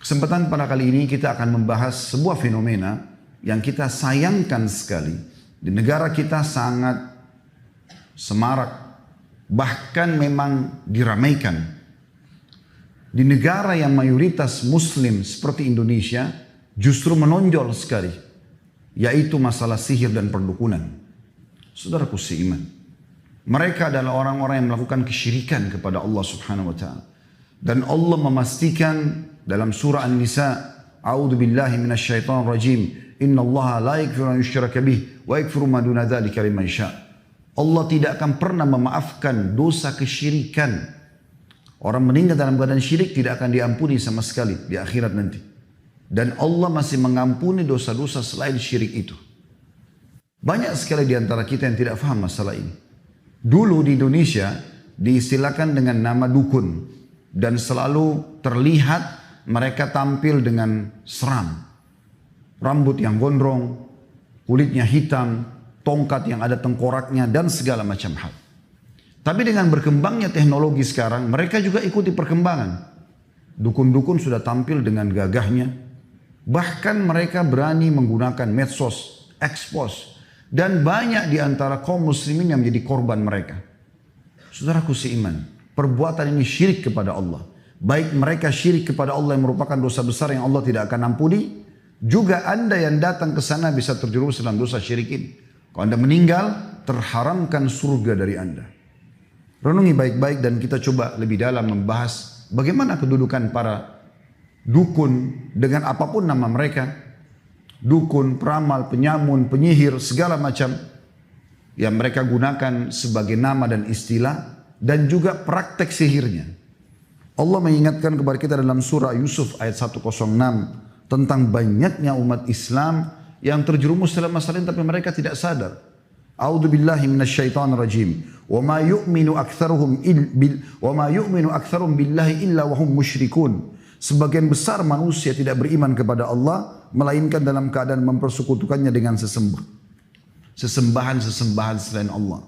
Kesempatan pada kali ini kita akan membahas sebuah fenomena yang kita sayangkan sekali. Di negara kita sangat semarak, bahkan memang diramaikan. Di negara yang mayoritas muslim seperti Indonesia justru menonjol sekali, yaitu masalah sihir dan perdukunan. Saudaraku seiman, mereka adalah orang-orang yang melakukan kesyirikan kepada Allah Subhanahu wa Ta'ala. Dan Allah memastikan dalam surah An-Nisa, A'udzu billahi minasyaitonir rajim, innallaha la yaghfiru an yushraka bih wa yaghfiru ma duna dzalika liman yasha. Allah tidak akan pernah memaafkan dosa kesyirikan. Orang meninggal dalam keadaan syirik tidak akan diampuni sama sekali di akhirat nanti. Dan Allah masih mengampuni dosa-dosa selain syirik itu. Banyak sekali di antara kita yang tidak paham masalah ini. Dulu di Indonesia diistilahkan dengan nama dukun. Dan selalu terlihat mereka tampil dengan seram. Rambut yang gondrong, kulitnya hitam, tongkat yang ada tengkoraknya, dan segala macam hal. Tapi dengan berkembangnya teknologi sekarang, mereka juga ikuti perkembangan. Dukun-dukun sudah tampil dengan gagahnya. Bahkan mereka berani menggunakan medsos, expose. Dan banyak di antara kaum muslimin yang menjadi korban mereka. Saudaraku seiman, perbuatan ini syirik kepada Allah. Baik mereka syirik kepada Allah yang merupakan dosa besar yang Allah tidak akan ampuni. Juga Anda yang datang ke sana bisa terjerumus dalam dosa syirik ini. Kalau Anda meninggal, terharamkan surga dari Anda. Renungi baik-baik dan kita coba lebih dalam membahas bagaimana kedudukan para dukun dengan apapun nama mereka. Dukun, peramal, penyamun, penyihir, segala macam yang mereka gunakan sebagai nama dan istilah. Dan juga praktek sihirnya. Allah mengingatkan kepada kita dalam surah Yusuf ayat 106 tentang banyaknya umat Islam yang terjerumus dalam masalah ini tapi mereka tidak sadar. A'udzu billahi minasyaitonir rajim. Wa ma yu'minu aktsaruhum billahi illa wa hum musyrikun. Sebagian besar manusia tidak beriman kepada Allah melainkan dalam keadaan mempersekutukannya dengan sesembahan-sesembahan selain Allah.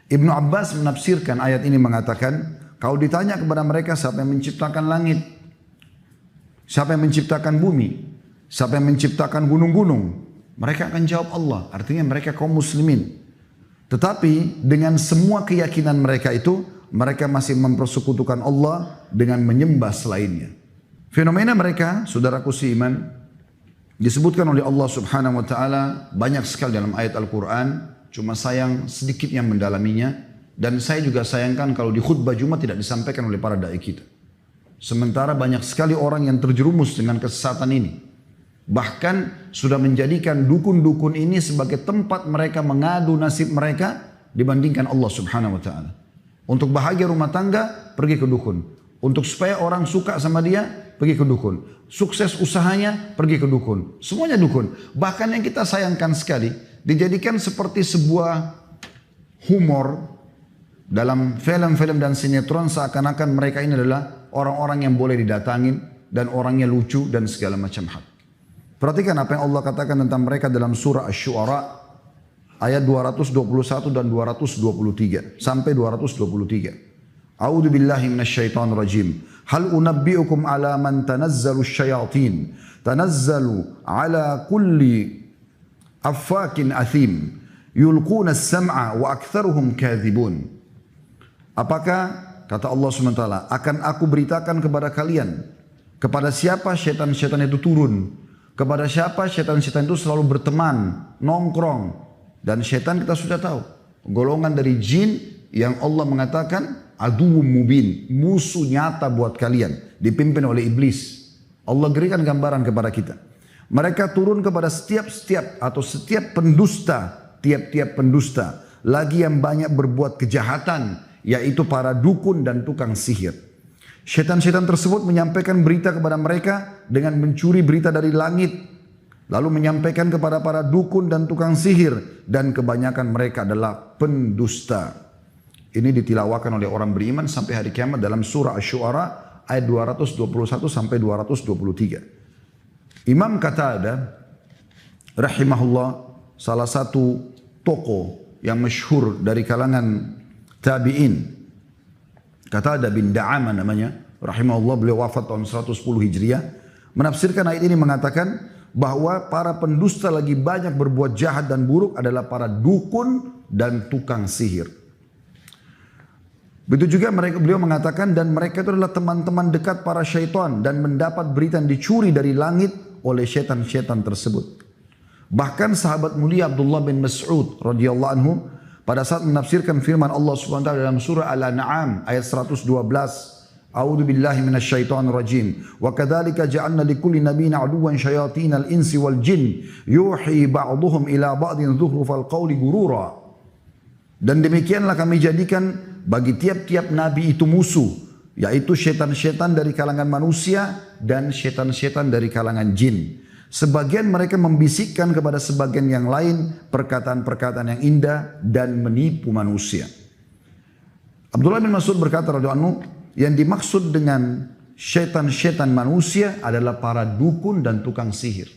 Ibnu Abbas menafsirkan ayat ini mengatakan, kalau ditanya kepada mereka siapa yang menciptakan langit, siapa yang menciptakan bumi, siapa yang menciptakan gunung-gunung, mereka akan jawab Allah. Artinya mereka kaum muslimin. Tetapi dengan semua keyakinan mereka itu, mereka masih mempersekutukan Allah dengan menyembah selainnya. Fenomena mereka, saudaraku seiman, disebutkan oleh Allah Subhanahu wa Ta'ala banyak sekali dalam ayat Al-Quran. Cuma sayang sedikit yang mendalaminya. Dan saya juga sayangkan kalau di khutbah Jumat tidak disampaikan oleh para da'i kita. Sementara banyak sekali orang yang terjerumus dengan kesesatan ini. Bahkan sudah menjadikan dukun-dukun ini sebagai tempat mereka mengadu nasib mereka dibandingkan Allah Subhanahu wa Ta'ala. Untuk bahagia rumah tangga, pergi ke dukun. Untuk supaya orang suka sama dia, pergi ke dukun. Sukses usahanya, pergi ke dukun. Semuanya dukun. Bahkan yang kita sayangkan sekali, dijadikan seperti sebuah humor dalam film-film dan sinetron, seakan-akan mereka ini adalah orang-orang yang boleh didatangin dan orangnya lucu dan segala macam hal. Perhatikan apa yang Allah katakan tentang mereka dalam surah Asy-Syu'ara ayat 221 dan 223 sampai 223. A'udzu billahi minasyaitonir rajim. Hal unabbi'ukum ala man tanazzalu syayatin. Tanazzalu ala kulli affakin athim yulquna as-sam'a wa aktsaruhum kadhibun. Apakah kata Allah SWT, akan aku beritakan kepada kalian kepada siapa syaitan-syaitan itu turun, kepada siapa syaitan-syaitan itu selalu berteman, nongkrong. Dan syaitan kita sudah tahu, golongan dari jin yang Allah mengatakan aduwwum mubin, musuh nyata buat kalian, dipimpin oleh iblis. Allah berikan gambaran kepada kita. Mereka turun kepada setiap pendusta, tiap-tiap pendusta, lagi yang banyak berbuat kejahatan, yaitu para dukun dan tukang sihir. Syaitan-syaitan tersebut menyampaikan berita kepada mereka dengan mencuri berita dari langit, lalu menyampaikan kepada para dukun dan tukang sihir, dan kebanyakan mereka adalah pendusta. Ini ditilawakan oleh orang beriman sampai hari kiamat dalam surah Asy-Syu'ara ayat 221 sampai 223. Imam Qatadah rahimahullah, salah satu tokoh yang masyhur dari kalangan tabi'in, Qatadah bin Da'amah namanya, rahimahullah, beliau wafat tahun 110 Hijriah, menafsirkan ayat ini mengatakan bahwa para pendusta lagi banyak berbuat jahat dan buruk adalah para dukun dan tukang sihir. Begitu juga beliau mengatakan dan mereka itu adalah teman-teman dekat para syaitan dan mendapat berita yang dicuri dari langit oleh syaitan-syaitan tersebut. Bahkan sahabat mulia Abdullah bin Mas'ud radhiyallahu anhu pada saat menafsirkan firman Allah Subhanahu wa taala dalam surah Al-An'am ayat 112, A'udzu billahi minasyaitonir rajim. Wa kadzalika ja'alna likulli nabiyyin 'aduwwan syayatinal insi wal jin yuhi ba'dhuhum ila ba'din dzukhrufal qawli gurura. Dan demikianlah kami jadikan bagi tiap-tiap nabi itu musuh, yaitu syaitan-syaitan dari kalangan manusia dan syaitan-syaitan dari kalangan jin. Sebagian mereka membisikkan kepada sebagian yang lain perkataan-perkataan yang indah dan menipu manusia. Abdullah bin Mas'ud berkata radhiyallahu anhu, yang dimaksud dengan syaitan-syaitan manusia adalah para dukun dan tukang sihir.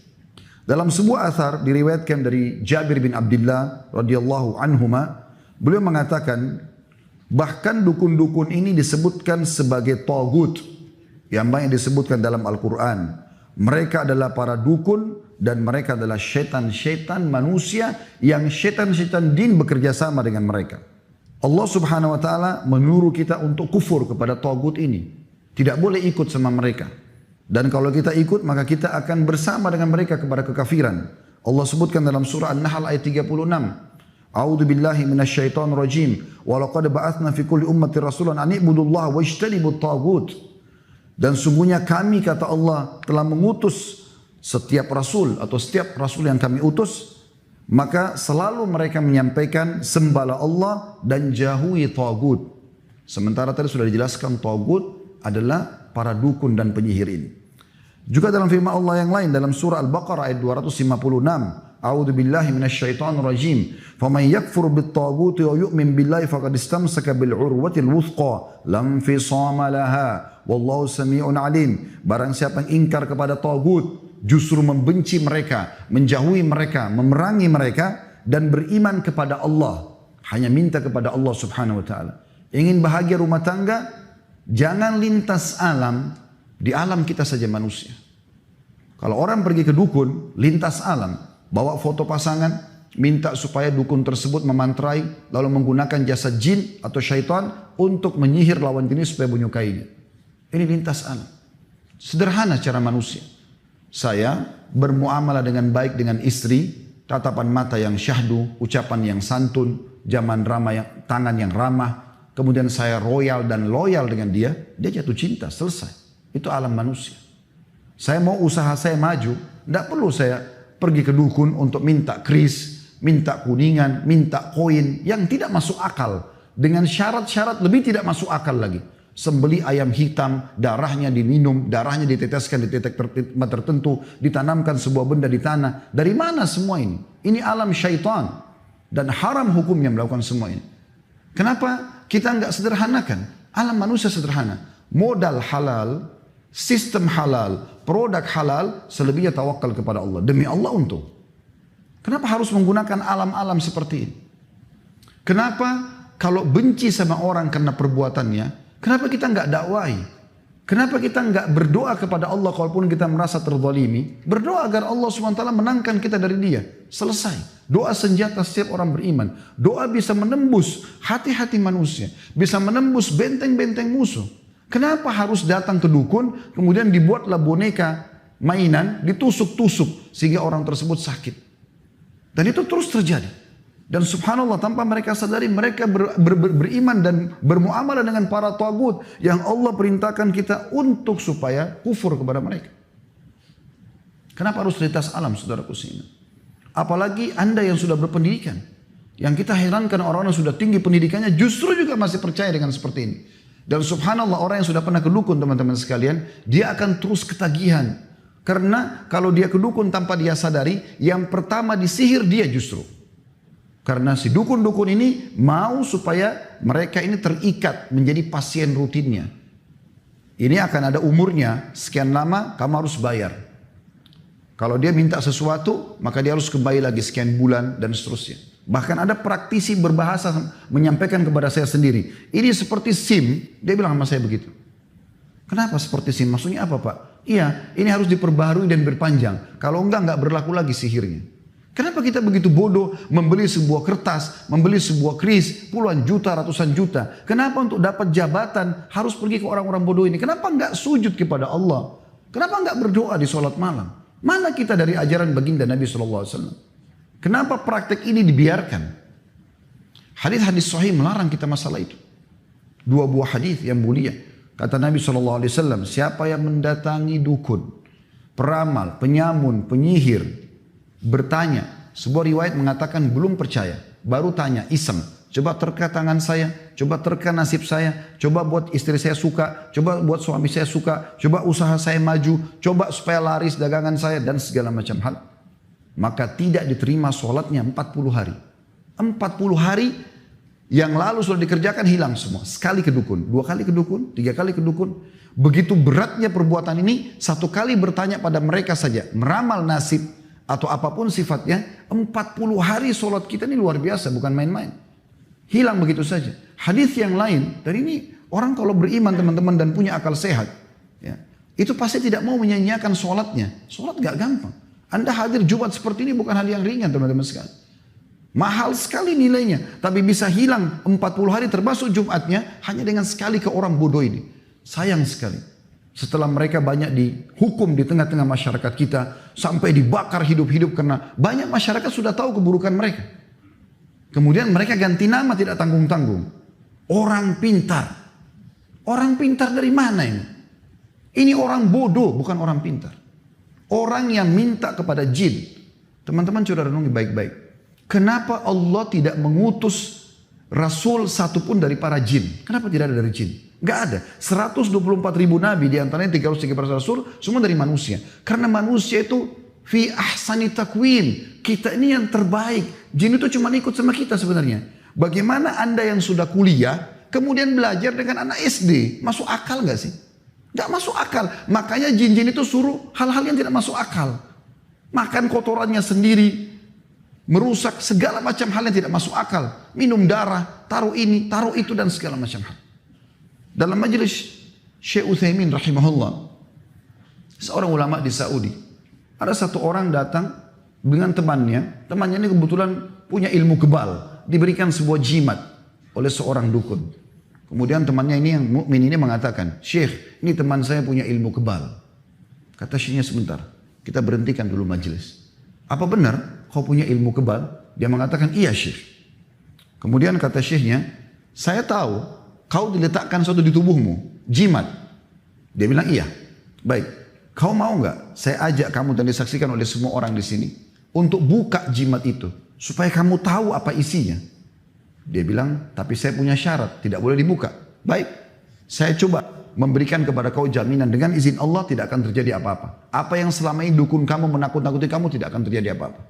Dalam sebuah athar diriwayatkan dari Jabir bin Abdullah radhiyallahu anhuma, beliau mengatakan, bahkan dukun-dukun ini disebutkan sebagai tagut, yang banyak disebutkan dalam Al-Quran. Mereka adalah para dukun dan mereka adalah syaitan-syaitan manusia yang syaitan-syaitan jin bekerja sama dengan mereka. Allah Subhanahu wa taala menyuruh kita untuk kufur kepada tagut ini. Tidak boleh ikut sama mereka. Dan kalau kita ikut maka kita akan bersama dengan mereka kepada kekafiran. Allah sebutkan dalam surah An-Nahl ayat 36. A'udzu billahi minasyaitonir rajim. Wa laqad ba'atsna fi kulli ummatin rasulan an i'budullaha wajtanibut tagut. Dan sungguhnya kami, kata Allah, telah mengutus setiap rasul atau setiap rasul yang kami utus, maka selalu mereka menyampaikan sembahlah Allah dan jauhi tagut. Sementara tadi sudah dijelaskan tagut adalah para dukun dan penyihir ini. Juga dalam firman Allah yang lain dalam surah Al-Baqarah ayat 256, A'udzu billahi minasyaitonir rajim. Faman yakfur bit-taghuti wa yu'min billahi faqad istamsaka bil 'urwatil wuthqa lam fisama laha wallahu samii'un 'alim. Barang siapa yang ingkar kepada tagut, justru membenci mereka, menjauhi mereka, memerangi mereka dan beriman kepada Allah, hanya minta kepada Allah Subhanahu wa taala. Ingin bahagia rumah tangga, jangan lintas alam, di alam kita saja manusia. Kalau orang pergi ke dukun, lintas alam, bawa foto pasangan, minta supaya dukun tersebut memantrai, lalu menggunakan jasa jin atau syaitan untuk menyihir lawan jenis supaya menyukainya. Ini lintas alam. Sederhana cara manusia. Saya bermuamalah dengan baik dengan istri, tatapan mata yang syahdu, ucapan yang santun, zaman ramah yang, tangan yang ramah, kemudian saya royal dan loyal dengan dia, dia jatuh cinta, selesai. Itu alam manusia. Saya mau usaha saya maju, tidak perlu saya pergi ke dukun untuk minta kris, minta kuningan, minta koin yang tidak masuk akal. Dengan syarat-syarat lebih tidak masuk akal lagi. Sembeli ayam hitam, darahnya diminum, darahnya diteteskan di titik tertentu, ditanamkan sebuah benda di tanah. Dari mana semua ini? Ini alam syaitan. Dan haram hukumnya melakukan semua ini. Kenapa kita nggak sederhanakan? Alam manusia sederhana. Modal halal, sistem halal, produk halal, selebihnya tawakal kepada Allah. Demi Allah untung. Kenapa harus menggunakan alam-alam seperti ini? Kenapa kalau benci sama orang karena perbuatannya, kenapa kita nggak dakwai? Kenapa kita nggak berdoa kepada Allah kalaupun kita merasa terzalimi? Berdoa agar Allah SWT menangkan kita dari dia. Selesai. Doa senjata setiap orang beriman. Doa bisa menembus hati-hati manusia. Bisa menembus benteng-benteng musuh. Kenapa harus datang ke dukun, kemudian dibuatlah boneka mainan, ditusuk-tusuk sehingga orang tersebut sakit. Dan itu terus terjadi. Dan subhanallah tanpa mereka sadari mereka beriman dan bermuamalah dengan para tagut yang Allah perintahkan kita untuk supaya kufur kepada mereka. Kenapa harus lintas alam, saudaraku seiman? Apalagi Anda yang sudah berpendidikan. Yang kita herankan orang-orang yang sudah tinggi pendidikannya justru juga masih percaya dengan seperti ini. Dan subhanallah orang yang sudah pernah ke dukun teman-teman sekalian, dia akan terus ketagihan. Karena kalau dia ke dukun tanpa dia sadari, yang pertama disihir dia justru. Karena si dukun-dukun ini mau supaya mereka ini terikat menjadi pasien rutinnya. Ini akan ada umurnya, sekian lama kamu harus bayar. Kalau dia minta sesuatu, maka dia harus kembali lagi sekian bulan dan seterusnya. Bahkan ada praktisi berbahasa menyampaikan kepada saya sendiri. Ini seperti SIM, dia bilang sama saya begitu. Kenapa seperti SIM? Maksudnya apa Pak? Iya, ini harus diperbaharui dan berpanjang. Kalau enggak berlaku lagi sihirnya. Kenapa kita begitu bodoh membeli sebuah kertas, membeli sebuah kris, puluhan juta, ratusan juta. Kenapa untuk dapat jabatan harus pergi ke orang-orang bodoh ini? Kenapa enggak sujud kepada Allah? Kenapa enggak berdoa di sholat malam? Mana kita dari ajaran baginda Nabi SAW? Kenapa praktek ini dibiarkan? Hadis-hadis sahih melarang kita masalah itu. Dua buah hadis yang mulia. Kata Nabi SAW, siapa yang mendatangi dukun, peramal, penyamun, penyihir, bertanya, sebuah riwayat mengatakan belum percaya, baru tanya, iseng, coba terka tangan saya, coba terka nasib saya, coba buat istri saya suka, coba buat suami saya suka, coba usaha saya maju, coba supaya laris dagangan saya, dan segala macam hal. Maka tidak diterima sholatnya 40 hari. 40 hari yang lalu sudah dikerjakan hilang semua. Sekali ke dukun, 2 kali ke dukun, 3 kali ke dukun. Begitu beratnya perbuatan ini, 1 kali bertanya pada mereka saja, meramal nasib, atau apapun sifatnya, 40 hari sholat kita ini luar biasa, bukan main-main. Hilang begitu saja. Hadis yang lain, dan ini orang kalau beriman teman-teman dan punya akal sehat, ya, itu pasti tidak mau menyanyiakan sholatnya. Sholat gak gampang. Anda hadir Jumat seperti ini bukan hal yang ringan teman-teman sekalian. Mahal sekali nilainya, tapi bisa hilang 40 hari termasuk Jumatnya hanya dengan sekali ke orang bodoh ini. Sayang sekali. Setelah mereka banyak dihukum di tengah-tengah masyarakat kita, sampai dibakar hidup-hidup karena banyak masyarakat sudah tahu keburukan mereka. Kemudian mereka ganti nama tidak tanggung-tanggung. Orang pintar. Orang pintar dari mana ini? Ini orang bodoh, bukan orang pintar. Orang yang minta kepada jin. Teman-teman coba renungi baik-baik. Kenapa Allah tidak mengutus Rasul satupun dari para jin? Kenapa tidak ada dari jin? Gak ada. 124 ribu nabi, diantaranya 313 rasul, semua dari manusia. Karena manusia itu fi ahsani takwin. Kita ini yang terbaik. Jin itu cuma ikut sama kita sebenarnya. Bagaimana Anda yang sudah kuliah, kemudian belajar dengan anak SD? Masuk akal gak sih? Gak masuk akal. Makanya jin-jin itu suruh hal-hal yang tidak masuk akal. Makan kotorannya sendiri, merusak segala macam hal yang tidak masuk akal. Minum darah, taruh ini, taruh itu, dan segala macam hal. Dalam majelis Syekh Utsaimin rahimahullah, seorang ulama di Saudi, ada satu orang datang dengan temannya. Temannya ini kebetulan punya ilmu kebal, diberikan sebuah jimat oleh seorang dukun. Kemudian temannya ini yang mukmin ini mengatakan, Syekh, ini teman saya punya ilmu kebal. Kata syekhnya, sebentar, kita berhentikan dulu majelis. Apa benar kau punya ilmu kebal? Dia mengatakan, iya Syekh. Kemudian kata syekhnya, saya tahu kau diletakkan sesuatu di tubuhmu, jimat. Dia bilang iya. Baik, kau mau nggak saya ajak kamu dan disaksikan oleh semua orang di sini untuk buka jimat itu supaya kamu tahu apa isinya. Dia bilang, tapi saya punya syarat, tidak boleh dibuka. Baik, saya coba memberikan kepada kau jaminan dengan izin Allah tidak akan terjadi apa-apa. Apa yang selama ini dukun kamu menakut-nakuti kamu tidak akan terjadi apa-apa.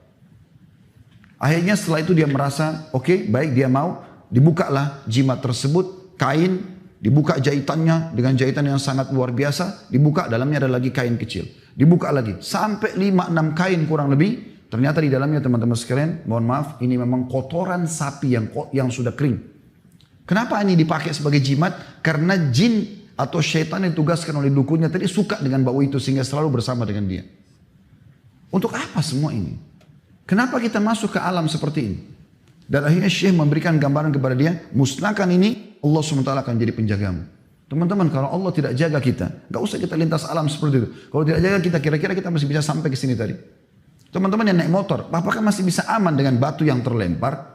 Akhirnya setelah itu dia merasa, oke, baik, dia mau. Dibukalah jimat tersebut. Kain, dibuka jahitannya dengan jahitan yang sangat luar biasa, dibuka dalamnya ada lagi kain kecil, dibuka lagi sampai 5-6 kain kurang lebih. Ternyata di dalamnya teman-teman sekalian, mohon maaf, ini memang kotoran sapi yang sudah kering. Kenapa ini dipakai sebagai jimat? Karena jin atau syaitan yang ditugaskan oleh dukunnya tadi suka dengan bau itu sehingga selalu bersama dengan dia. Untuk apa semua ini? Kenapa kita masuk ke alam seperti ini? Dan akhirnya Syekh memberikan gambaran kepada dia, musnahkan ini, Allah SWT akan jadi penjagamu. Teman-teman, kalau Allah tidak jaga kita, gak usah kita lintas alam seperti itu. Kalau tidak jaga kita, kira-kira kita masih bisa sampai ke sini tadi. Teman-teman yang naik motor, apakah masih bisa aman dengan batu yang terlempar?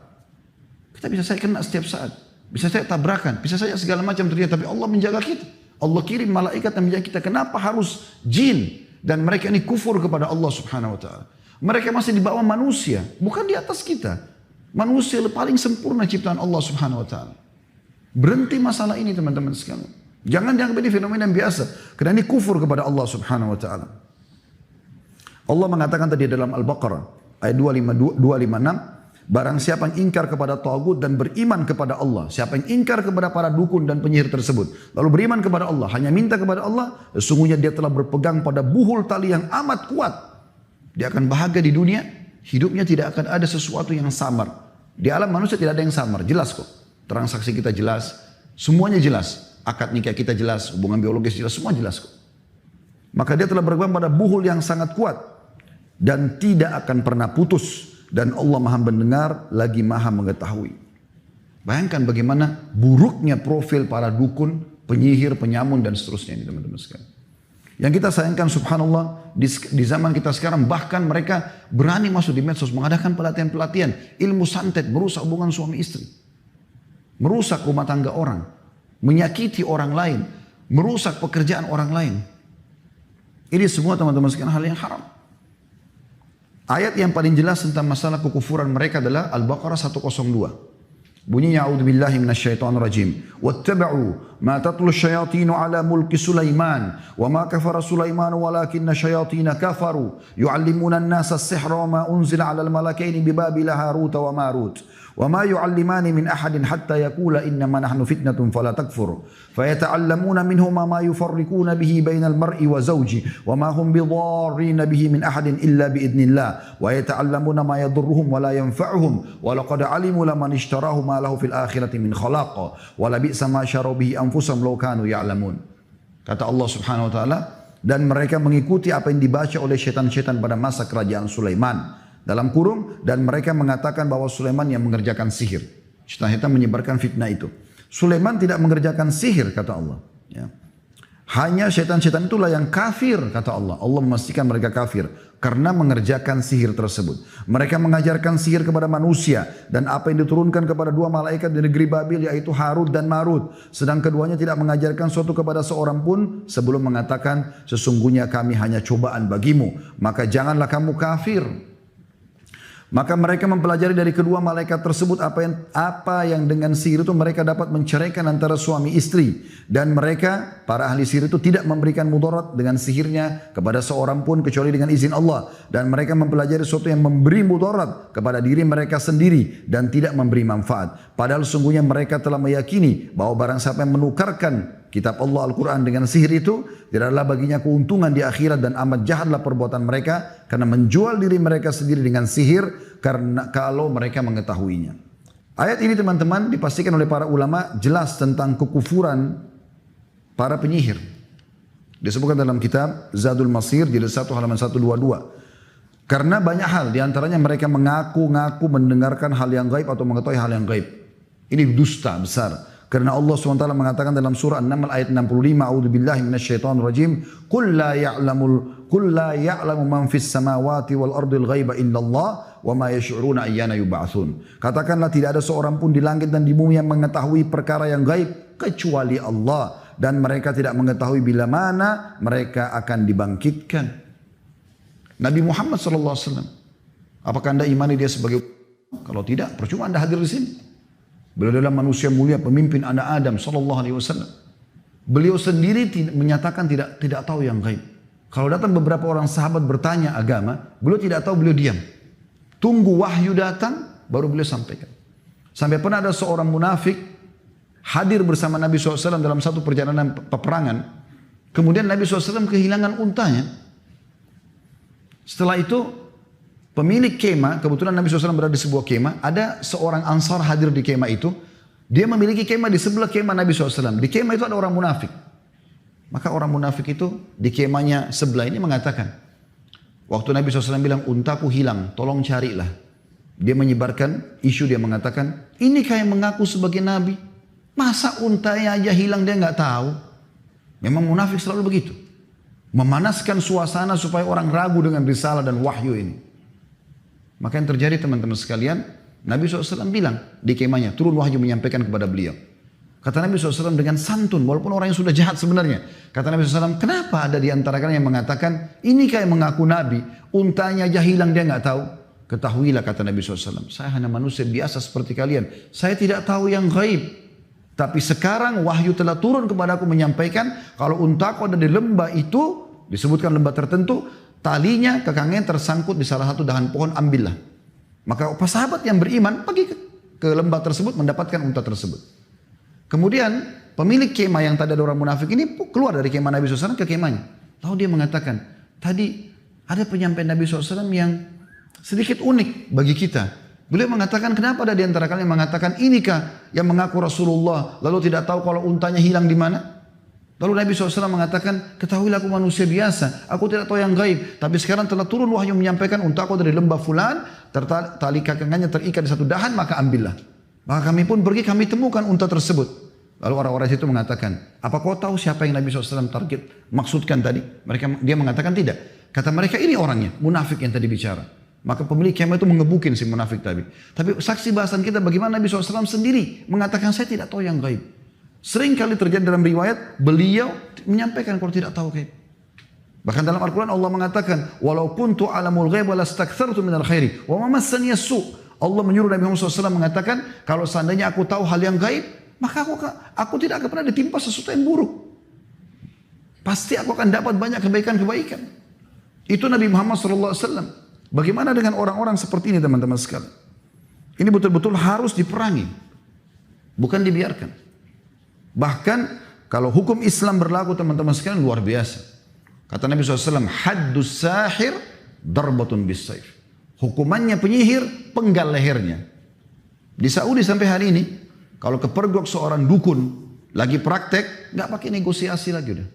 Kita bisa saya kena setiap saat. Bisa saya tabrakan, bisa saja segala macam terjadi. Tapi Allah menjaga kita. Allah kirim malaikat yang menjaga kita. Kenapa harus jin? Dan mereka ini kufur kepada Allah Subhanahu Wa Taala. Mereka masih di bawah manusia, bukan di atas kita. Manusia paling sempurna ciptaan Allah Subhanahu Wa Taala. Berhenti masalah ini teman-teman sekalian. Jangan dianggap ini fenomena yang biasa. Karena ini kufur kepada Allah Subhanahu Wa Taala. Allah mengatakan tadi dalam Al-Baqarah ayat 256, barang siapa yang ingkar kepada tagut dan beriman kepada Allah, siapa yang ingkar kepada para dukun dan penyihir tersebut, lalu beriman kepada Allah, hanya minta kepada Allah, sesungguhnya dia telah berpegang pada buhul tali yang amat kuat. Dia akan bahagia di dunia, hidupnya tidak akan ada sesuatu yang samar. Di alam manusia tidak ada yang samar, jelas kok. Transaksi kita jelas, semuanya jelas. Akad nikah kita jelas, hubungan biologis jelas, semua jelas kok. Maka dia telah berpegang pada buhul yang sangat kuat dan tidak akan pernah putus, dan Allah Maha mendengar lagi Maha mengetahui. Bayangkan bagaimana buruknya profil para dukun, penyihir, penyamun dan seterusnya ini teman-teman sekalian. Yang kita sayangkan subhanallah di zaman kita sekarang bahkan mereka berani masuk di medsos mengadakan pelatihan-pelatihan ilmu santet, merusak hubungan suami istri, merusak rumah tangga orang, menyakiti orang lain, merusak pekerjaan orang lain. Ini semua teman-teman sekalian hal yang haram. Ayat yang paling jelas tentang masalah kekufuran mereka adalah Al-Baqarah 102. Bunyinya a'udzubillahi minasyaitonir rajim. Wattaba'u ma tatlu asyayatin 'ala mulki Sulaiman wa ma kafara Sulaiman walakinna syayatin kafaru yu'allimuna an-nasa as-sihra wa ma unzila 'ala al-malakaini bi Babila Harut wa Marut. وما يعلمان من أحد حتى يقول إنما نحن فتنة فلا تكفر فيتعلمون منهما ما يفرقون به بين المرء وزوجه وما هم بضارين به من أحد إلا بإذن الله ويتعلمون ما يضرهم ولا ينفعهم ولقد علموا لمن اشتراه ما له في الآخرة من خلاق ولبئس ما شروا به أنفسهم لو كانوا يعلمون. Kata Allah Subhanahu wa taala, dan mereka mengikuti apa yang dibaca oleh syaitan-syaitan pada masa kerajaan Sulaiman. Dalam kurung, dan mereka mengatakan bahwa Sulaiman yang mengerjakan sihir. Syaitan menyebarkan fitnah itu. Sulaiman tidak mengerjakan sihir, kata Allah. Ya. Hanya syaitan-syaitan itulah yang kafir, kata Allah. Allah memastikan mereka kafir karena mengerjakan sihir tersebut. Mereka mengajarkan sihir kepada manusia dan apa yang diturunkan kepada dua malaikat di negeri Babil, yaitu Harut dan Marut. Sedang keduanya tidak mengajarkan suatu kepada seorang pun sebelum mengatakan sesungguhnya kami hanya cobaan bagimu. Maka janganlah kamu kafir. Maka mereka mempelajari dari kedua malaikat tersebut apa yang dengan sihir itu mereka dapat menceraikan antara suami istri. Dan mereka, para ahli sihir itu tidak memberikan mudarat dengan sihirnya kepada seorang pun kecuali dengan izin Allah. Dan mereka mempelajari sesuatu yang memberi mudarat kepada diri mereka sendiri dan tidak memberi manfaat. Padahal sungguhnya mereka telah meyakini bahwa barang siapa yang menukarkan kitab Allah Al-Quran dengan sihir itu tidaklah baginya keuntungan di akhirat, dan amat jahatlah perbuatan mereka karena menjual diri mereka sendiri dengan sihir karena kalau mereka mengetahuinya. Ayat ini teman-teman dipastikan oleh para ulama jelas tentang kekufuran para penyihir. Disebutkan dalam kitab Zadul Masir jilid 1 halaman 122. Karena banyak hal, diantaranya mereka mengaku-ngaku mendengarkan hal yang gaib atau mengetahui hal yang gaib. Ini dusta besar. Karena Allah SWT mengatakan dalam surah An-Naml ayat 65, A'udzubillahi minasyaitonir rajim, Qul la ya'lamu man fis samawati wal ardil ghaiba illallah wa ma yash'uruna ayyana yub'atsun. Katakanlah tidak ada seorang pun di langit dan di bumi yang mengetahui perkara yang gaib kecuali Allah, dan mereka tidak mengetahui bila mana mereka akan dibangkitkan. Nabi Muhammad SAW, apakah anda imani dia sebagai? Kalau tidak, percuma anda hadir di sini. Beliau adalah manusia mulia, pemimpin anak Adam SAW. Beliau sendiri menyatakan tidak tahu yang gaib. Kalau datang beberapa orang sahabat bertanya agama, beliau tidak tahu, beliau diam. Tunggu wahyu datang, baru beliau sampaikan. Sampai pernah ada seorang munafik hadir bersama Nabi SAW dalam satu perjalanan peperangan. Kemudian Nabi SAW kehilangan untanya. Setelah itu, pemilik kemah, kebetulan Nabi SAW berada di sebuah kemah, ada seorang Ansar hadir di kemah itu. Dia memiliki kemah di sebelah kemah Nabi SAW. Di kemah itu ada orang munafik. Maka orang munafik itu di kemahnya sebelah ini mengatakan, waktu Nabi SAW bilang, untaku hilang, tolong carilah. Dia menyebarkan isu, dia mengatakan, ini kayak mengaku sebagai Nabi. Masa untanya aja hilang dia nggak tahu? Memang munafik selalu begitu. Memanaskan suasana supaya orang ragu dengan risalah dan wahyu ini. Maka yang terjadi teman-teman sekalian, Nabi SAW bilang di kemahnya, turun wahyu menyampaikan kepada beliau. Kata Nabi SAW dengan santun, walaupun orang yang sudah jahat sebenarnya. Kata Nabi SAW, kenapa ada di antara kalian yang mengatakan, ini kayak mengaku Nabi, untanya aja hilang dia nggak tahu. Ketahuilah kata Nabi SAW, saya hanya manusia biasa seperti kalian. Saya tidak tahu yang gaib. Tapi sekarang wahyu telah turun kepada aku menyampaikan, kalau untaku ada di lembah itu, disebutkan lembah tertentu, talinya kekangnya tersangkut di salah satu dahan pohon, ambillah. Maka sahabat yang beriman pergi ke lembah tersebut mendapatkan unta tersebut. Kemudian pemilik kemah yang tadi ada orang munafik ini keluar dari kemah Nabi SAW ke kemahnya. Lalu dia mengatakan, tadi ada penyampaian Nabi SAW yang sedikit unik bagi kita. Beliau mengatakan, kenapa ada di antara kalian yang mengatakan, inikah yang mengaku Rasulullah lalu tidak tahu kalau untanya hilang di mana? Lalu Nabi SAW mengatakan, ketahuilah aku manusia biasa, aku tidak tahu yang gaib. Tapi sekarang telah turun wahyu menyampaikan untuk aku dari lembah fulan, tali kakangannya terikat di satu dahan, maka ambillah. Maka kami pun pergi, kami temukan unta tersebut. Lalu orang-orang itu mengatakan, apa kau tahu siapa yang Nabi SAW target maksudkan tadi? Dia mengatakan tidak. Kata mereka, ini orangnya, munafik yang tadi bicara. Maka pemilik kemah itu mengebukin si munafik tadi. Tapi saksi bahasan kita bagaimana Nabi SAW sendiri mengatakan, saya tidak tahu yang gaib. Sering kali terjadi dalam riwayat, beliau menyampaikan kalau tidak tahu gaib. Bahkan dalam Al-Quran Allah mengatakan, walau kuntu alamul ghaib walastakthartu minal khairi, wa ma massani as-su'. Allah menyuruh Nabi Muhammad SAW mengatakan, kalau seandainya aku tahu hal yang gaib, maka aku tidak akan pernah ditimpa sesuatu yang buruk. Pasti aku akan dapat banyak kebaikan-kebaikan. Itu Nabi Muhammad SAW. Bagaimana dengan orang-orang seperti ini teman-teman sekalian? Ini betul-betul harus diperangi, bukan dibiarkan. Bahkan kalau hukum Islam berlaku teman-teman sekalian luar biasa. Kata Nabi SAW, haddus sahir darbatun bis saif. Hukumannya penyihir, penggal lehernya. Di Saudi sampai hari ini, kalau kepergok seorang dukun, lagi praktek, nggak pakai negosiasi lagi udah.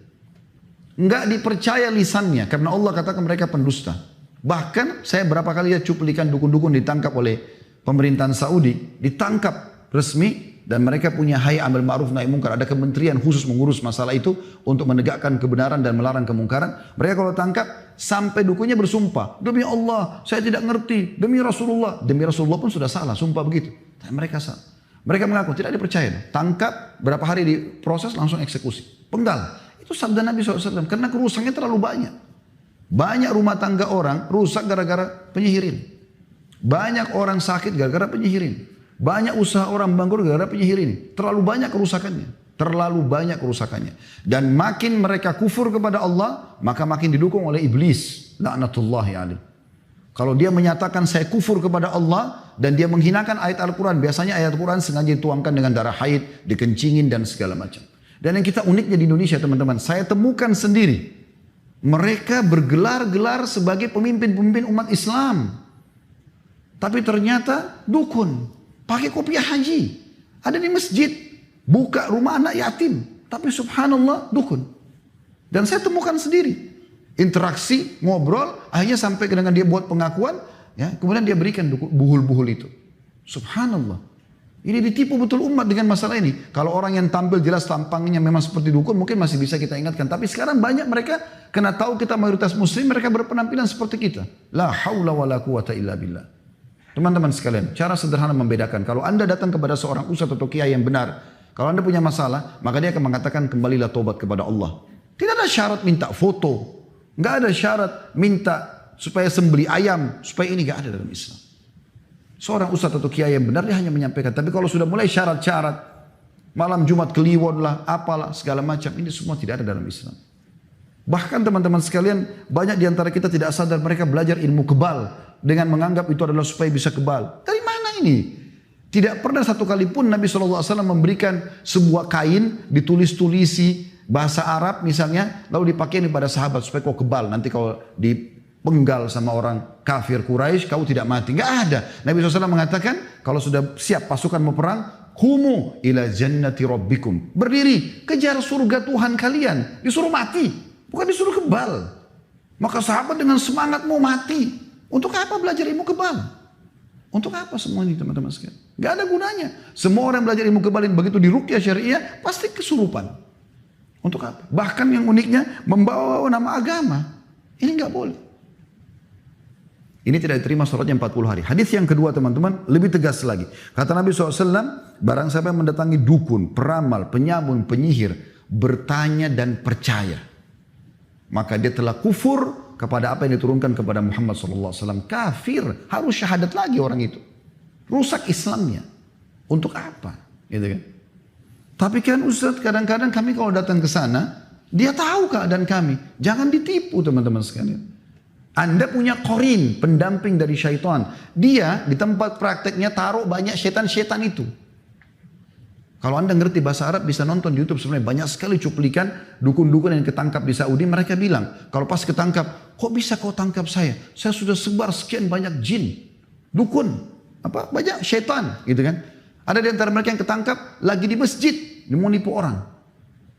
Nggak dipercaya lisannya, karena Allah katakan mereka pendusta. Bahkan saya berapa kali lihat cuplikan dukun-dukun ditangkap oleh pemerintahan Saudi, ditangkap resmi, dan mereka punya hayy amil ma'ruf nahi mungkar. Ada kementerian khusus mengurus masalah itu untuk menegakkan kebenaran dan melarang kemungkaran. Mereka kalau tangkap sampai dukunnya bersumpah, demi Allah saya tidak ngerti, demi Rasulullah. Demi Rasulullah pun sudah salah, sumpah begitu. Tapi mereka salah. Mereka mengaku tidak dipercaya. Tangkap, berapa hari diproses langsung eksekusi. Penggal. Itu sabda Nabi SAW. Karena kerusakannya terlalu banyak. Banyak rumah tangga orang rusak gara-gara penyihirin. Banyak orang sakit gara-gara penyihirin. Banyak usaha orang bangkrut gara-gara penyihir ini. Terlalu banyak kerusakannya. Terlalu banyak kerusakannya. Dan makin mereka kufur kepada Allah, maka makin didukung oleh iblis. La'natullahi alaih. Kalau dia menyatakan saya kufur kepada Allah dan dia menghinakan ayat Al-Quran. Biasanya ayat Al-Quran sengaja dituangkan dengan darah haid, dikencingin dan segala macam. Dan yang kita uniknya di Indonesia teman-teman, saya temukan sendiri. Mereka bergelar-gelar sebagai pemimpin-pemimpin umat Islam. Tapi ternyata dukun. Pakai kopiah haji. Ada di masjid. Buka rumah anak yatim. Tapi subhanallah dukun. Dan saya temukan sendiri. Interaksi, ngobrol. Akhirnya sampai dengan dia buat pengakuan. Ya, kemudian dia berikan buhul-buhul itu. Subhanallah. Ini ditipu betul umat dengan masalah ini. Kalau orang yang tampil jelas tampangnya memang seperti dukun. Mungkin masih bisa kita ingatkan. Tapi sekarang banyak mereka. Kena tahu kita mayoritas muslim. Mereka berpenampilan seperti kita. La hawla wa la quwata illa billah. Teman-teman sekalian, cara sederhana membedakan. Kalau anda datang kepada seorang ustadz atau kiai yang benar, kalau anda punya masalah, maka dia akan mengatakan kembalilah tobat kepada Allah. Tidak ada syarat minta foto, nggak ada syarat minta supaya sembeli ayam, supaya ini nggak ada dalam Islam. Seorang ustadz atau kiai yang benar dia hanya menyampaikan. Tapi kalau sudah mulai syarat-syarat, malam Jumat kliwon lah, apalah segala macam, ini semua tidak ada dalam Islam. Bahkan teman-teman sekalian, banyak di antara kita tidak sadar mereka belajar ilmu kebal. Dengan menganggap itu adalah supaya bisa kebal. Dari mana ini? Tidak pernah satu kali pun Nabi SAW memberikan sebuah kain, ditulis-tulisi bahasa Arab misalnya, lalu dipakai kepada sahabat supaya kau kebal. Nanti kalau dipenggal sama orang kafir Quraisy, kau tidak mati. Enggak ada. Nabi SAW mengatakan, kalau sudah siap pasukan mau perang, humu ila jannati rabbikum. Berdiri, kejar surga Tuhan kalian. Disuruh mati, bukan disuruh kebal. Maka sahabat dengan semangat mau mati. Untuk apa belajar ilmu kebal? Untuk apa semua ini teman-teman sekalian? Gak ada gunanya. Semua orang belajar ilmu kebal yang begitu di ruqyah syariah pasti kesurupan. Untuk apa? Bahkan yang uniknya membawa nama agama. Ini gak boleh. Ini tidak diterima sholatnya 40 hari. Hadis yang kedua teman-teman lebih tegas lagi. Kata Nabi SAW, barang siapa yang mendatangi dukun, peramal, penyabun, penyihir, bertanya dan percaya, maka dia telah kufur kepada apa yang diturunkan kepada Muhammad SAW. Kafir, harus syahadat lagi orang itu. Rusak Islamnya. Untuk apa? Gitu kan? Tapi kan Ustaz, kadang-kadang kami kalau datang ke sana, dia tahu keadaan kami. Jangan ditipu teman-teman sekalian. Anda punya korin, pendamping dari syaitan. Dia di tempat prakteknya taruh banyak syaitan-syaitan itu. Kalau Anda ngerti bahasa Arab bisa nonton di YouTube sebenarnya banyak sekali cuplikan dukun-dukun yang ketangkap di Saudi. Mereka bilang, kalau pas ketangkap, kok bisa kau tangkap saya? Saya sudah sebar sekian banyak jin, dukun, banyak syaitan, gitu kan? Ada di antara mereka yang ketangkap lagi di masjid, mau nipu orang.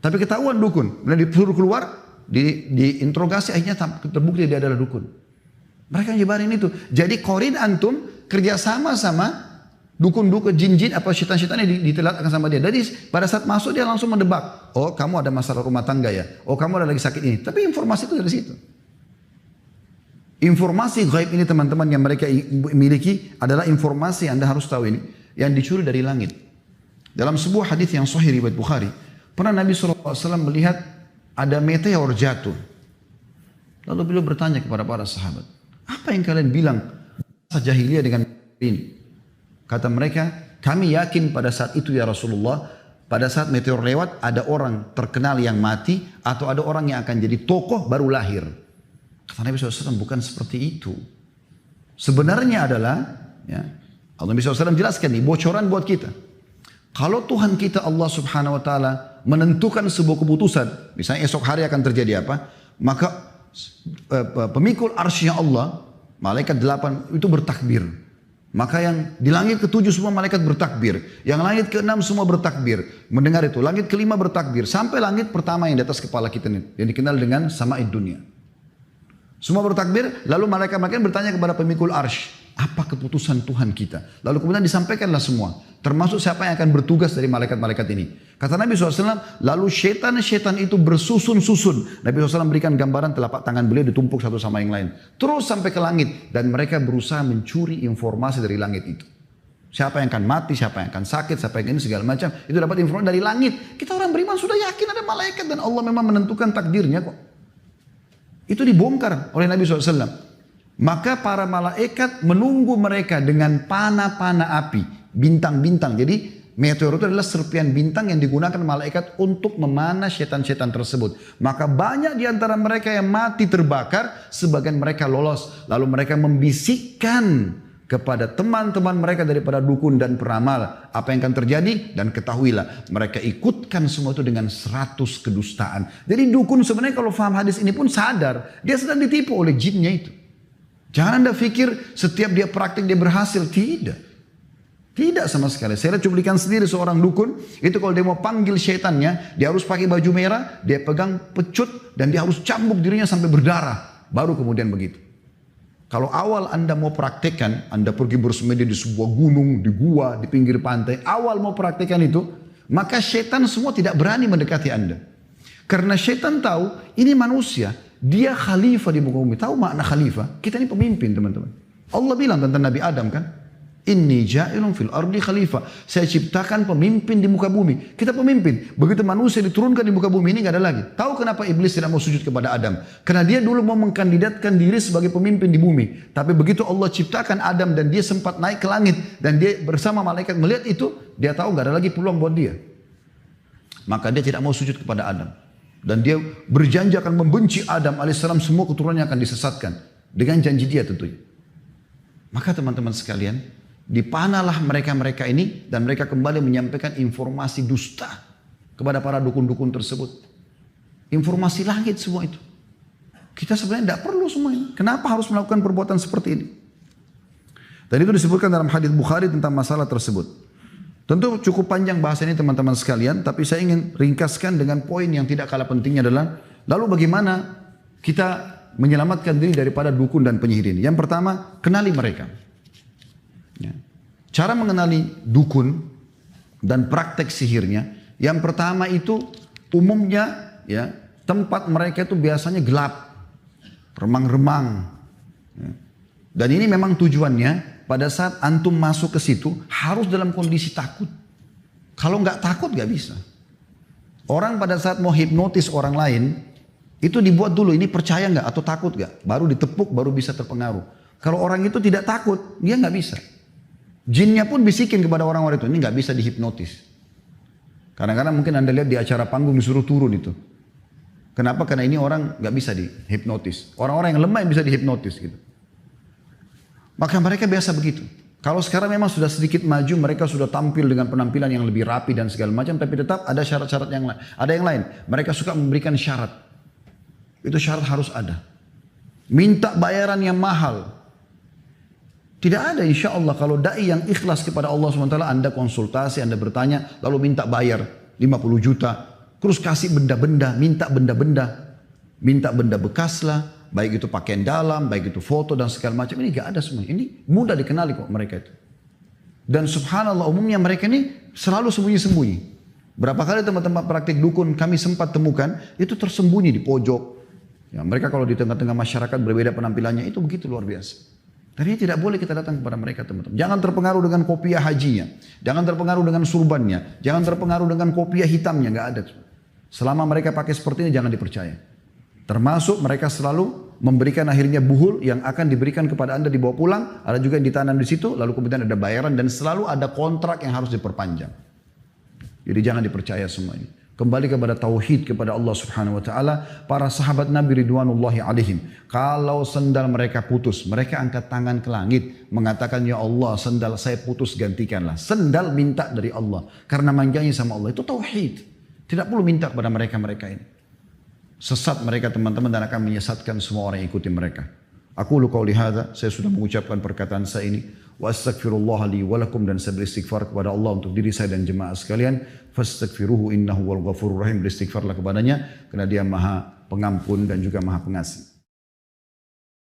Tapi ketahuan dukun. Kemudian disuruh keluar, diinterogasi, akhirnya terbukti dia adalah dukun. Mereka nyebarin itu. Jadi korin antum kerjasama sama dukun-dukun, jin-jin apa syaitan-syaitan yang ditelatkan sama dia. Jadi pada saat masuk dia langsung mendebak. Oh kamu ada masalah rumah tangga ya. Oh kamu ada lagi sakit ini. Tapi informasi itu dari situ. Informasi gaib ini teman-teman yang mereka miliki adalah informasi yang Anda harus tahu ini. Yang dicuri dari langit. Dalam sebuah hadis yang sahih riwayat Bukhari. Pernah Nabi SAW melihat ada meteor jatuh. Lalu beliau bertanya kepada para sahabat. Apa yang kalian bilang bahasa jahiliyah dengan ini? Kata mereka, kami yakin pada saat itu ya Rasulullah, pada saat meteor lewat ada orang terkenal yang mati atau ada orang yang akan jadi tokoh baru lahir. Kata Nabi SAW, bukan seperti itu. Sebenarnya adalah, ya, Nabi SAW jelaskan nih, bocoran buat kita. Kalau Tuhan kita Allah Subhanahu Wa Taala menentukan sebuah keputusan, misalnya esok hari akan terjadi apa, maka pemikul arsy-Nya Allah, malaikat 8 itu bertakbir. Maka yang di langit ke-7 semua malaikat bertakbir. Yang langit ke-6 semua bertakbir. Mendengar itu. Langit ke-5 bertakbir. Sampai langit pertama yang di atas kepala kita ini. Yang dikenal dengan sama'id dunia. Semua bertakbir. Lalu malaikat-malaikat bertanya kepada pemikul arsy. Apa keputusan Tuhan kita? Lalu kemudian disampaikanlah semua. Termasuk siapa yang akan bertugas dari malaikat-malaikat ini. Kata Nabi SAW, lalu syaitan-syaitan itu bersusun-susun. Nabi SAW berikan gambaran telapak tangan beliau ditumpuk satu sama yang lain. Terus sampai ke langit. Dan mereka berusaha mencuri informasi dari langit itu. Siapa yang akan mati, siapa yang akan sakit, siapa yang ini segala macam. Itu dapat informasi dari langit. Kita orang beriman sudah yakin ada malaikat dan Allah memang menentukan takdirnya kok. Itu dibongkar oleh Nabi SAW. Maka para malaikat menunggu mereka dengan panah-panah api, bintang-bintang. Jadi meteor itu adalah serpian bintang yang digunakan malaikat untuk memanah setan-setan tersebut. Maka banyak di antara mereka yang mati terbakar, sebagian mereka lolos. Lalu mereka membisikkan kepada teman-teman mereka daripada dukun dan peramal apa yang akan terjadi, dan ketahuilah mereka ikutkan semua itu dengan 100 kedustaan. Jadi dukun sebenarnya kalau faham hadis ini pun sadar dia sedang ditipu oleh jinnya itu. Jangan Anda pikir setiap dia praktik dia berhasil. Tidak. Tidak sama sekali. Saya cuplikan sendiri seorang dukun. Itu kalau dia mau panggil syaitannya. Dia harus pakai baju merah. Dia pegang pecut. Dan dia harus cambuk dirinya sampai berdarah. Baru kemudian begitu. Kalau awal Anda mau praktekkan. Anda pergi bersemedi di sebuah gunung. Di gua. Di pinggir pantai. Awal mau praktekkan itu. Maka syaitan semua tidak berani mendekati Anda. Karena syaitan tahu. Ini manusia. Dia khalifah di muka bumi. Tahu makna khalifah? Kita ini pemimpin teman-teman. Allah bilang tentang Nabi Adam kan. Inni ja'ilun fil ardi khalifah. Saya ciptakan pemimpin di muka bumi. Kita pemimpin. Begitu manusia diturunkan di muka bumi ini gak ada lagi. Tahu kenapa iblis tidak mau sujud kepada Adam? Karena dia dulu mau mengkandidatkan diri sebagai pemimpin di bumi. Tapi begitu Allah ciptakan Adam dan dia sempat naik ke langit. Dan dia bersama malaikat melihat itu. Dia tahu gak ada lagi peluang buat dia. Maka dia tidak mau sujud kepada Adam. Dan dia berjanji akan membenci Adam alaihissalam, semua keturunannya akan disesatkan. Dengan janji dia tentunya. Maka teman-teman sekalian, dipanahlah mereka-mereka ini dan mereka kembali menyampaikan informasi dusta kepada para dukun-dukun tersebut. Informasi langit semua itu. Kita sebenarnya tidak perlu semua ini. Kenapa harus melakukan perbuatan seperti ini? Dan itu disebutkan dalam hadis Bukhari tentang masalah tersebut. Tentu cukup panjang bahasa ini teman-teman sekalian, tapi saya ingin ringkaskan dengan poin yang tidak kalah pentingnya adalah, lalu bagaimana kita menyelamatkan diri daripada dukun dan penyihir ini. Yang pertama, kenali mereka. Ya. Cara mengenali dukun dan praktek sihirnya, yang pertama itu umumnya ya tempat mereka itu biasanya gelap, remang-remang. Ya. Dan ini memang tujuannya. Pada saat antum masuk ke situ harus dalam kondisi takut. Kalau nggak takut nggak bisa. Orang pada saat mau hipnotis orang lain itu dibuat dulu ini percaya nggak atau takut nggak, baru ditepuk baru bisa terpengaruh. Kalau orang itu tidak takut dia nggak bisa. Jinnya pun bisikin kepada orang-orang itu ini nggak bisa dihipnotis. Kadang-kadang mungkin Anda lihat di acara panggung disuruh turun itu. Kenapa? Karena ini orang nggak bisa dihipnotis. Orang-orang yang lemah yang bisa dihipnotis gitu. Maka mereka biasa begitu. Kalau sekarang memang sudah sedikit maju, mereka sudah tampil dengan penampilan yang lebih rapi dan segala macam, tapi tetap ada syarat-syarat yang lain. Ada yang lain, mereka suka memberikan syarat. Itu syarat harus ada. Minta bayaran yang mahal. Tidak ada insya Allah kalau da'i yang ikhlas kepada Allah SWT, Anda konsultasi, Anda bertanya, lalu minta bayar 50 juta. Terus kasih benda-benda, minta benda-benda. Minta benda bekas lah, baik itu pakaian dalam, baik itu foto dan segala macam. Ini gak ada semua. Ini mudah dikenali kok mereka itu. Dan subhanallah umumnya mereka ini selalu sembunyi-sembunyi. Berapa kali tempat-tempat praktik dukun kami sempat temukan, itu tersembunyi di pojok. Ya, mereka kalau di tengah-tengah masyarakat berbeda penampilannya, itu begitu luar biasa. Dan ini tidak boleh kita datang kepada mereka teman-teman. Jangan terpengaruh dengan kopiah hajinya. Jangan terpengaruh dengan surbannya. Jangan terpengaruh dengan kopiah hitamnya, gak ada. Selama mereka pakai seperti ini jangan dipercaya. Termasuk mereka selalu memberikan akhirnya buhul yang akan diberikan kepada Anda dibawa pulang. Ada juga yang ditanam di situ, lalu kemudian ada bayaran dan selalu ada kontrak yang harus diperpanjang. Jadi jangan dipercaya semua ini. Kembali kepada tauhid kepada Allah Subhanahu wa taala. Para sahabat Nabi ridwanullahi alaihim, kalau sendal mereka putus, mereka angkat tangan ke langit mengatakan, ya Allah, sendal saya putus gantikanlah. Sendal minta dari Allah karena manjanya sama Allah. Itu tauhid. Tidak perlu minta kepada mereka-mereka ini. Sesat mereka teman-teman dan akan menyesatkan semua orang yang ikuti mereka. Aku lu qauli hadza, saya sudah mengucapkan perkataan saya ini. Wa astaghfirullah li wa lakum, dan saya beristighfar kepada Allah untuk diri saya dan jemaah sekalian. Fastaghfiruhu innahu wal ghafurur rahim. Beristighfarlah kepadanya karena Dia Maha Pengampun dan juga Maha Pengasih.